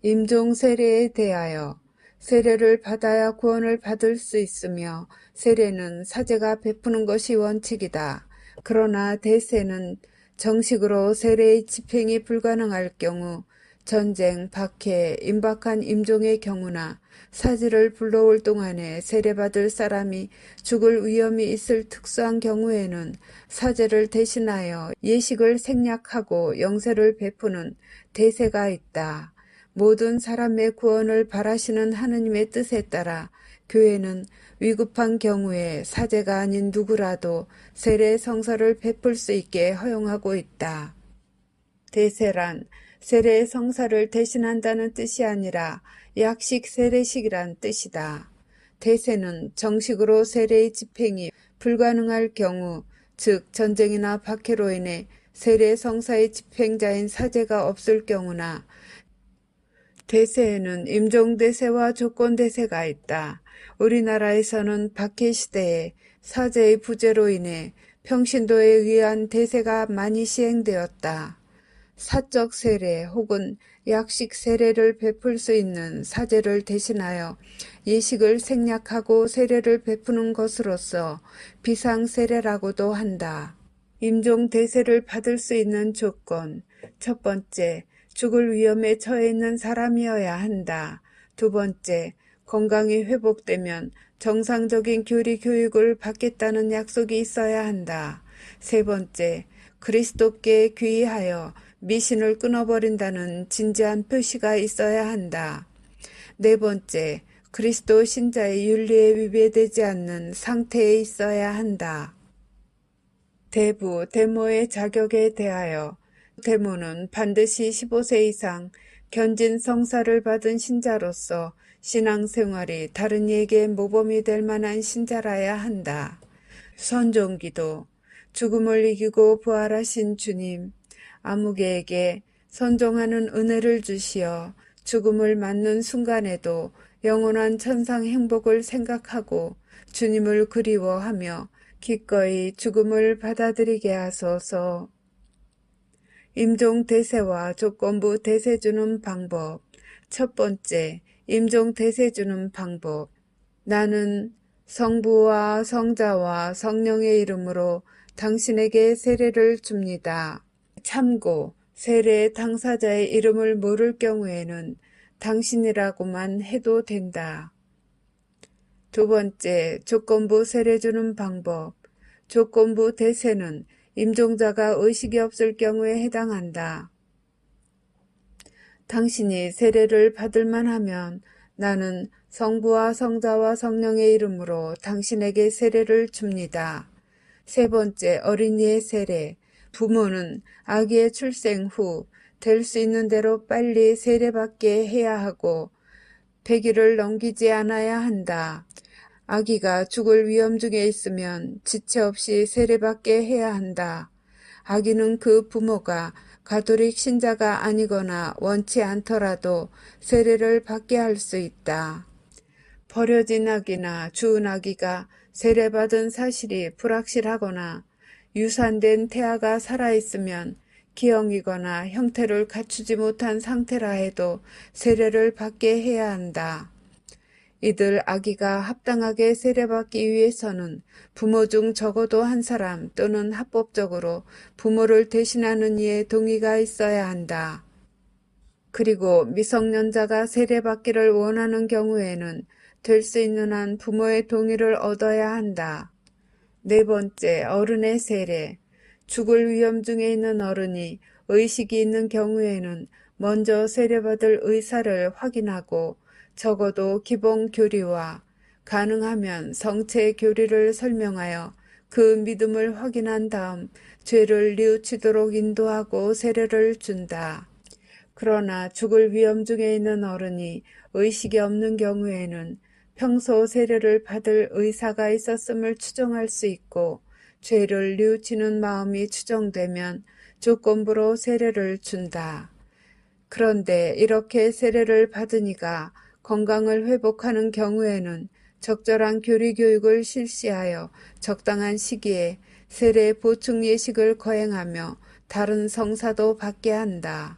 임종 세례에 대하여 세례를 받아야 구원을 받을 수 있으며 세례는 사제가 베푸는 것이 원칙이다. 그러나 대세는 정식으로 세례의 집행이 불가능할 경우 전쟁, 박해, 임박한 임종의 경우나 사제를 불러올 동안에 세례받을 사람이 죽을 위험이 있을 특수한 경우에는 사제를 대신하여 예식을 생략하고 영세를 베푸는 대세가 있다. 모든 사람의 구원을 바라시는 하느님의 뜻에 따라 교회는 위급한 경우에 사제가 아닌 누구라도 세례 성사를 베풀 수 있게 허용하고 있다. 대세란 세례 성사를 대신한다는 뜻이 아니라 약식 세례식이란 뜻이다. 대세는 정식으로 세례의 집행이 불가능할 경우, 즉 전쟁이나 박해로 인해 세례 성사의 집행자인 사제가 없을 경우나 대세에는 임종대세와 조건대세가 있다. 우리나라에서는 박해 시대에 사제의 부재로 인해 평신도에 의한 대세가 많이 시행되었다. 사적 세례 혹은 약식 세례를 베풀 수 있는 사제를 대신하여 예식을 생략하고 세례를 베푸는 것으로서 비상세례라고도 한다. 임종대세를 받을 수 있는 조건, 첫 번째, 죽을 위험에 처해 있는 사람이어야 한다. 두 번째, 건강이 회복되면 정상적인 교리 교육을 받겠다는 약속이 있어야 한다. 세 번째, 그리스도께 귀의하여 미신을 끊어버린다는 진지한 표시가 있어야 한다. 네 번째, 그리스도 신자의 윤리에 위배되지 않는 상태에 있어야 한다. 대부, 대모의 자격에 대하여 대모는 반드시 15세 이상 견진 성사를 받은 신자로서 신앙생활이 다른 이에게 모범이 될 만한 신자라야 한다. 선종기도, 죽음을 이기고 부활하신 주님, 아무개에게 선종하는 은혜를 주시어 죽음을 맞는 순간에도 영원한 천상 행복을 생각하고 주님을 그리워하며 기꺼이 죽음을 받아들이게 하소서. 임종대세와 조건부 대세 주는 방법. 첫 번째, 임종대세 주는 방법. 나는 성부와 성자와 성령의 이름으로 당신에게 세례를 줍니다. 참고, 세례 당사자의 이름을 모를 경우에는 당신이라고만 해도 된다. 두 번째, 조건부 세례 주는 방법. 조건부 대세는 임종자가 의식이 없을 경우에 해당한다. 당신이 세례를 받을 만하면 나는 성부와 성자와 성령의 이름으로 당신에게 세례를 줍니다. 세 번째, 어린이의 세례. 부모는 아기의 출생 후 될 수 있는 대로 빨리 세례받게 해야 하고 100일을 넘기지 않아야 한다. 아기가 죽을 위험 중에 있으면 지체 없이 세례받게 해야 한다. 아기는 그 부모가 가톨릭 신자가 아니거나 원치 않더라도 세례를 받게 할 수 있다. 버려진 아기나 죽은 아기가 세례받은 사실이 불확실하거나 유산된 태아가 살아있으면 기형이거나 형태를 갖추지 못한 상태라 해도 세례를 받게 해야 한다. 이들 아기가 합당하게 세례받기 위해서는 부모 중 적어도 한 사람 또는 합법적으로 부모를 대신하는 이의 동의가 있어야 한다. 그리고 미성년자가 세례받기를 원하는 경우에는 될 수 있는 한 부모의 동의를 얻어야 한다. 네 번째, 어른의 세례. 죽을 위험 중에 있는 어른이 의식이 있는 경우에는 먼저 세례받을 의사를 확인하고 적어도 기본 교리와 가능하면 성체 교리를 설명하여 그 믿음을 확인한 다음 죄를 뉘우치도록 인도하고 세례를 준다. 그러나 죽을 위험 중에 있는 어른이 의식이 없는 경우에는 평소 세례를 받을 의사가 있었음을 추정할 수 있고 죄를 뉘우치는 마음이 추정되면 조건부로 세례를 준다. 그런데 이렇게 세례를 받으니까 건강을 회복하는 경우에는 적절한 교리 교육을 실시하여 적당한 시기에 세례 보충 예식을 거행하며 다른 성사도 받게 한다.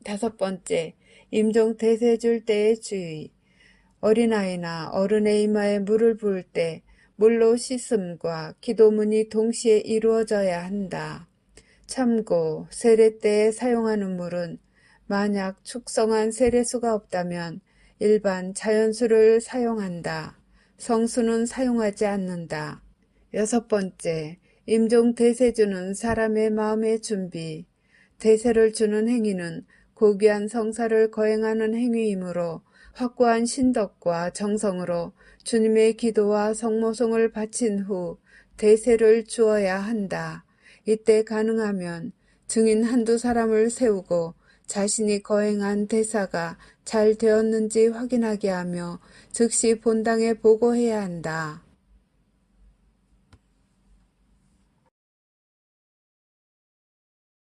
다섯 번째, 임종 대세 줄 때의 주의. 어린아이나 어른의 이마에 물을 부을 때 물로 씻음과 기도문이 동시에 이루어져야 한다. 참고 세례 때에 사용하는 물은 만약 축성한 세례수가 없다면 일반 자연수를 사용한다. 성수는 사용하지 않는다. 6번째, 임종 대세 주는 사람의 마음의 준비. 대세를 주는 행위는 고귀한 성사를 거행하는 행위이므로 확고한 신덕과 정성으로 주님의 기도와 성모송을 바친 후 대세를 주어야 한다. 이때 가능하면 증인 한두 사람을 세우고 자신이 거행한 대사가 잘 되었는지 확인하게 하며 즉시 본당에 보고해야 한다.